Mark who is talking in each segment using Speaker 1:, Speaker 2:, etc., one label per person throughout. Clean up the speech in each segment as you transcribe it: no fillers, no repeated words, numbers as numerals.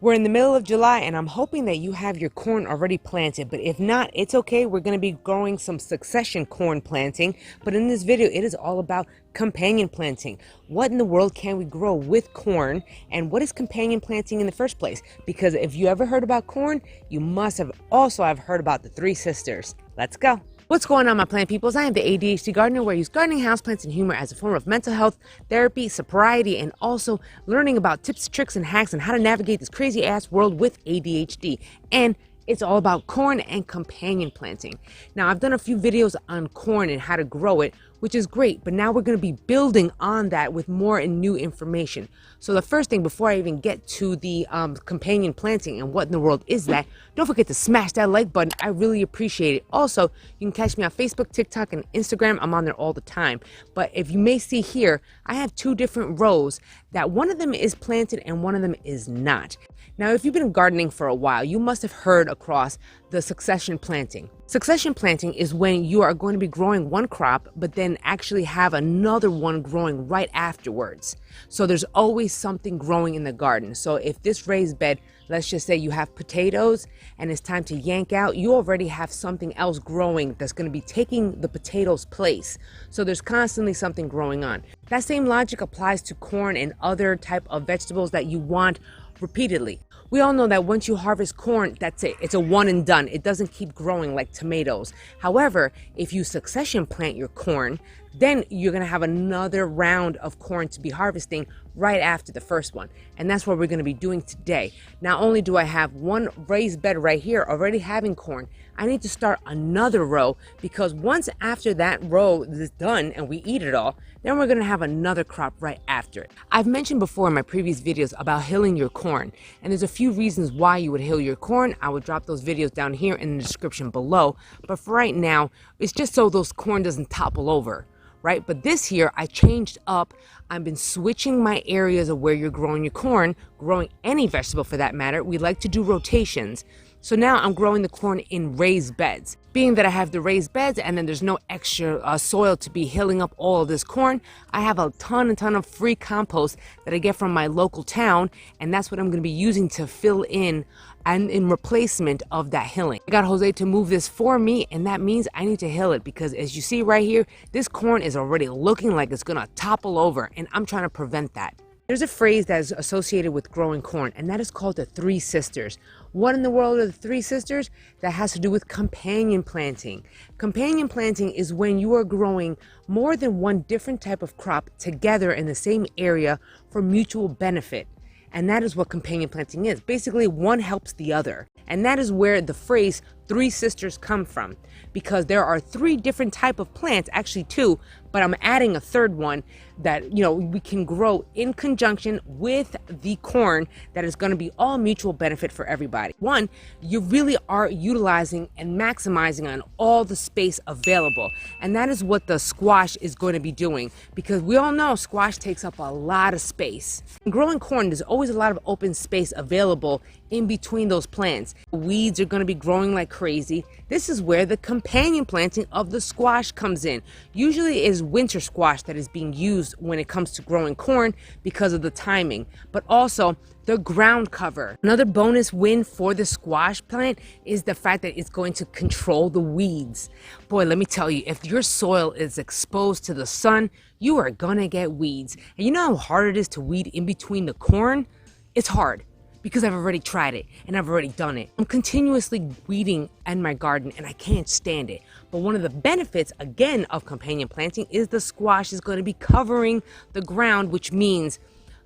Speaker 1: We're in the middle of July and I'm hoping that you have your corn already planted, but if not, it's okay. We're going to be growing some succession corn planting, but in this video, it is all about companion planting. What in the world can we grow with corn, and what is companion planting in the first place? Because if you ever heard about corn, you must have also have heard about the three sisters. Let's go. What's going on, my plant peoples? I am the ADHD gardener, where I use gardening, houseplants, and humor as a form of mental health, therapy, sobriety, and also learning about tips, tricks, and hacks on how to navigate this crazy ass world with ADHD. And it's all about corn and companion planting. Now, I've done a few videos on corn and how to grow it, which is great, but now we're going to be building on that with more and new information. So the first thing, before I even get to the companion planting and what in the world is that, don't forget to smash that like button. I really appreciate it. Also, you can catch me on Facebook, TikTok, and Instagram. I'm on there all the time. But if you may see here, I have two different rows that one of them is planted and one of them is not. Now, if you've been gardening for a while, you must have heard across the succession planting. Succession planting is when you are going to be growing one crop, but then actually have another one growing right afterwards. So there's always something growing in the garden. So if this raised bed, let's just say you have potatoes and it's time to yank out, you already have something else growing that's going to be taking the potatoes' place. So there's constantly something growing on. That same logic applies to corn and other type of vegetables that you want repeatedly. We all know that once you harvest corn, that's it. It's a one and done. It doesn't keep growing like tomatoes. However, if you succession plant your corn, then you're going to have another round of corn to be harvesting right after the first one. And that's what we're going to be doing today. Not only do I have one raised bed right here already having corn, I need to start another row, because once after that row is done and we eat it all, then we're going to have another crop right after it. I've mentioned before in my previous videos about hilling your corn, and there's a few reasons why you would hill your corn. I would drop those videos down here in the description below, but for right now, it's just so those corn doesn't topple over. Right? But this year I changed up. I've been switching my areas of where you're growing your corn, growing any vegetable for that matter. We like to do rotations. So now I'm growing the corn in raised beds. Being that I have the raised beds and then there's no extra soil to be hilling up all of this corn, I have a ton of free compost that I get from my local town, and that's what I'm going to be using to fill in and in replacement of that hilling. I got Jose to move this for me, and that means I need to hill it, because as you see right here, this corn is already looking like it's going to topple over, and I'm trying to prevent that. There's a phrase that is associated with growing corn, and that is called the three sisters. What in the world are the three sisters? That has to do with companion planting. Companion planting is when you are growing more than one different type of crop together in the same area for mutual benefit. And that is what companion planting is. Basically, one helps the other. And that is where the phrase three sisters come from, because there are three different type of plants, actually two, but I'm adding a third one that, we can grow in conjunction with the corn that is going to be all mutual benefit for everybody. One, you really are utilizing and maximizing on all the space available. And that is what the squash is going to be doing, because we all know squash takes up a lot of space. In growing corn, there's always a lot of open space available in between those plants. Weeds are going to be growing like crazy. This is where the companion planting of the squash comes in. Usually it is winter squash that is being used when it comes to growing corn because of the timing, but also the ground cover. Another bonus win for the squash plant is the fact that it's going to control the weeds. Boy, let me tell you, if your soil is exposed to the sun, you are gonna get weeds. And you know how hard it is to weed in between the corn? It's hard, because I've already tried it and I've already done it. I'm continuously weeding in my garden and I can't stand it. But one of the benefits, again, of companion planting is the squash is going to be covering the ground, which means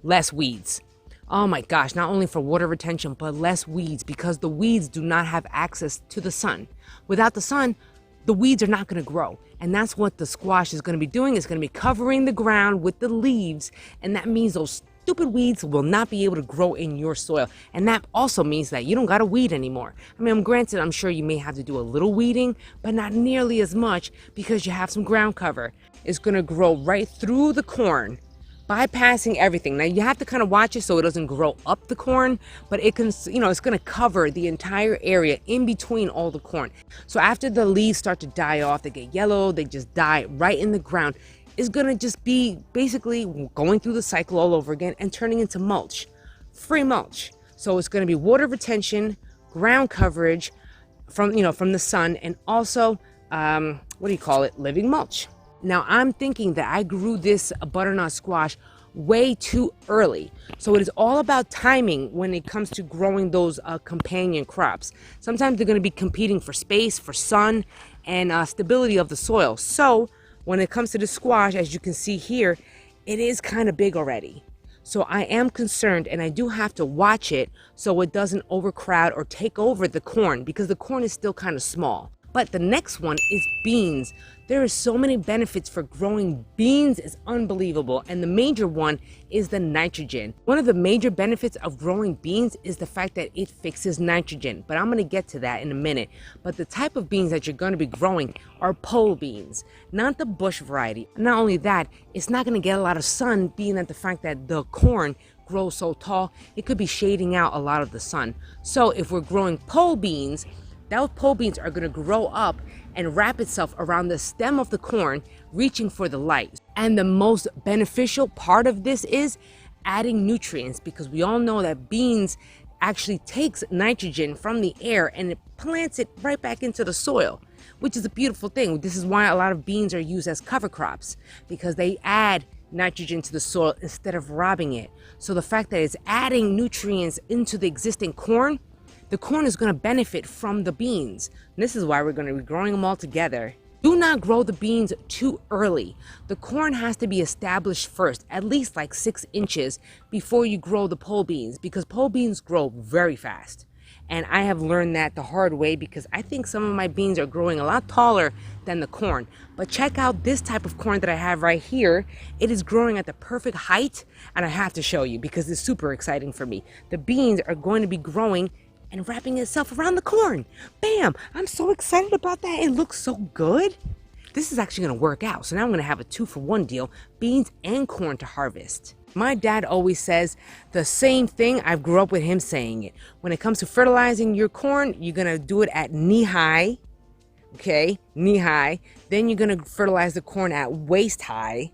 Speaker 1: less weeds. Oh my gosh, not only for water retention, but less weeds, because the weeds do not have access to the sun. Without the sun, the weeds are not going to grow. And that's what the squash is going to be doing. It's going to be covering the ground with the leaves. And that means those stupid weeds will not be able to grow in your soil. And that also means that you don't got to weed anymore. I mean, granted, I'm sure you may have to do a little weeding, but not nearly as much, because you have some ground cover. It's going to grow right through the corn, bypassing everything. Now you have to kind of watch it so it doesn't grow up the corn, but it can, it's going to cover the entire area in between all the corn. So after the leaves start to die off, they get yellow, they just die right in the ground. It's going to just be basically going through the cycle all over again and turning into mulch, free mulch. So it's going to be water retention, ground coverage from the sun, and also living mulch. Now I'm thinking that I grew this butternut squash way too early. So it is all about timing when it comes to growing those companion crops. Sometimes they're going to be competing for space, for sun, and stability of the soil. So when it comes to the squash, as you can see here, it is kind of big already. So I am concerned, and I do have to watch it so it doesn't overcrowd or take over the corn, because the corn is still kind of small. But the next one is beans. There are so many benefits for growing beans, is unbelievable. And the major one is the nitrogen. One of the major benefits of growing beans is the fact that it fixes nitrogen. But I'm going to get to that in a minute. But the type of beans that you're going to be growing are pole beans, not the bush variety. Not only that, it's not going to get a lot of sun, being that the fact that the corn grows so tall, it could be shading out a lot of the sun. So if we're growing pole beans, those pole beans are going to grow up and wrap itself around the stem of the corn, reaching for the light. And the most beneficial part of this is adding nutrients, because we all know that beans actually takes nitrogen from the air and it plants it right back into the soil, which is a beautiful thing. This is why a lot of beans are used as cover crops, because they add nitrogen to the soil instead of robbing it. So the fact that it's adding nutrients into the existing corn, the corn is going to benefit from the beans. And this is why we're going to be growing them all together. Do not grow the beans too early. The corn has to be established first, at least like 6 inches before you grow the pole beans, because pole beans grow very fast. And I have learned that the hard way, because I think some of my beans are growing a lot taller than the corn. But check out this type of corn that I have right here. It is growing at the perfect height, and I have to show you because it's super exciting for me. The beans are going to be growing and wrapping itself around the corn. Bam! I'm so excited about that. It looks so good. This is actually going to work out. So now I'm going to have a 2-for-1 deal, beans and corn to harvest. My dad always says the same thing. I grew up with him saying it. When it comes to fertilizing your corn, you're going to do it at knee high. Okay, knee high. Then you're going to fertilize the corn at waist high.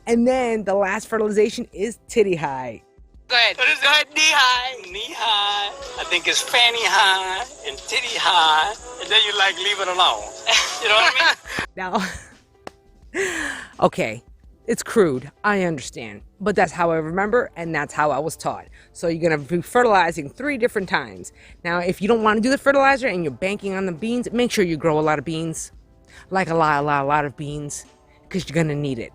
Speaker 1: And then the last fertilization is titty high.
Speaker 2: Go ahead, knee high. Knee high. I think it's fanny high and titty high. And then you leave it alone. You know what I mean?
Speaker 1: Now, okay, it's crude. I understand. But that's how I remember, and that's how I was taught. So you're going to be fertilizing 3 different times. Now, if you don't want to do the fertilizer and you're banking on the beans, make sure you grow a lot of beans. Like a lot of beans, because you're going to need it.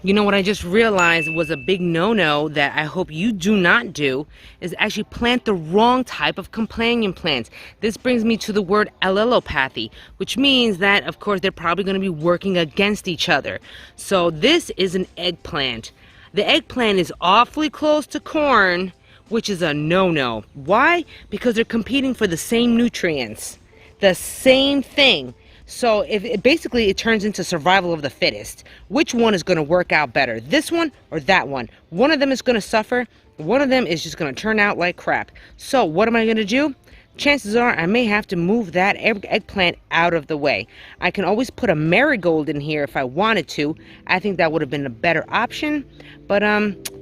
Speaker 1: You know what I just realized was a big no-no that I hope you do not do, is actually plant the wrong type of companion plant. This brings me to the word allelopathy, which means that, of course, they're probably going to be working against each other. So this is an eggplant. The eggplant is awfully close to corn, which is a no-no. Why? Because they're competing for the same nutrients, the same thing. So basically it turns into survival of the fittest. Which one is going to work out better, this one or that one? One of them is going to suffer. One of them is just going to turn out like crap. So what am I going to do? Chances are I may have to move that eggplant out of the way. I can always put a marigold in here if I wanted to. I think that would have been a better option. But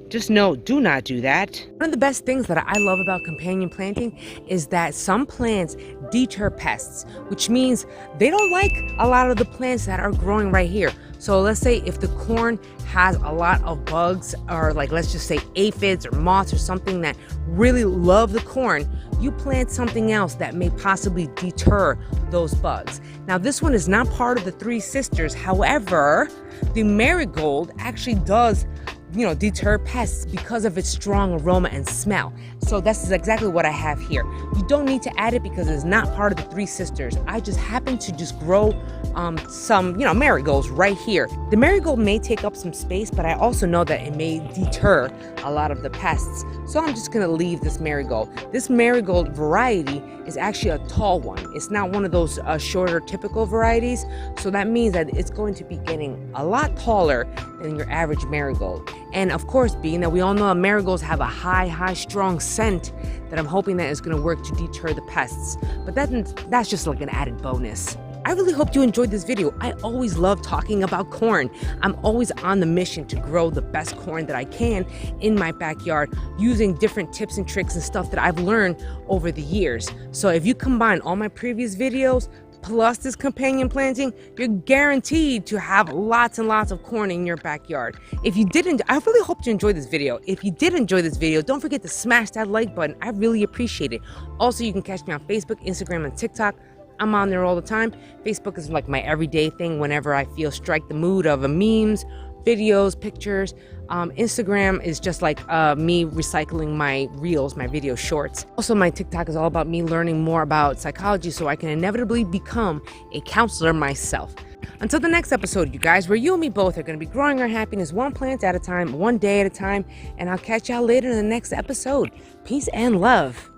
Speaker 1: just know, do not do that. One of the best things that I love about companion planting is that some plants deter pests, which means they don't like a lot of the plants that are growing right here. So let's say if the corn has a lot of bugs, or like let's just say aphids or moths or something that really love the corn, you plant something else that may possibly deter those bugs. Now this one is not part of the 3 sisters. However, the marigold actually does deter pests because of its strong aroma and smell. So this is exactly what I have here. You don't need to add it because it's not part of the 3 sisters. I just happen to just grow some, marigolds right here. The marigold may take up some space, but I also know that it may deter a lot of the pests. So I'm just gonna leave this marigold. This marigold variety is actually a tall one. It's not one of those shorter typical varieties. So that means that it's going to be getting a lot taller than your average marigold. And of course, being that we all know marigolds have a high, strong scent, that I'm hoping that is going to work to deter the pests. But that's just like an added bonus. I really hope you enjoyed this video. I always love talking about corn. I'm always on the mission to grow the best corn that I can in my backyard using different tips and tricks and stuff that I've learned over the years. So if you combine all my previous videos plus this companion planting, you're guaranteed to have lots and lots of corn in your backyard. If you didn't, I really hope you enjoyed this video. If you did enjoy this video, don't forget to smash that like button. I really appreciate it. Also, you can catch me on Facebook, Instagram, and TikTok. I'm on there all the time. Facebook is like my everyday thing whenever I feel strike the mood of memes, videos, pictures. Instagram is just like me recycling my reels, my video shorts. Also, my TikTok is all about me learning more about psychology so I can inevitably become a counselor myself. Until the next episode, you guys, where you and me both are going to be growing our happiness one plant at a time, one day at a time, and I'll catch y'all later in the next episode. Peace and love.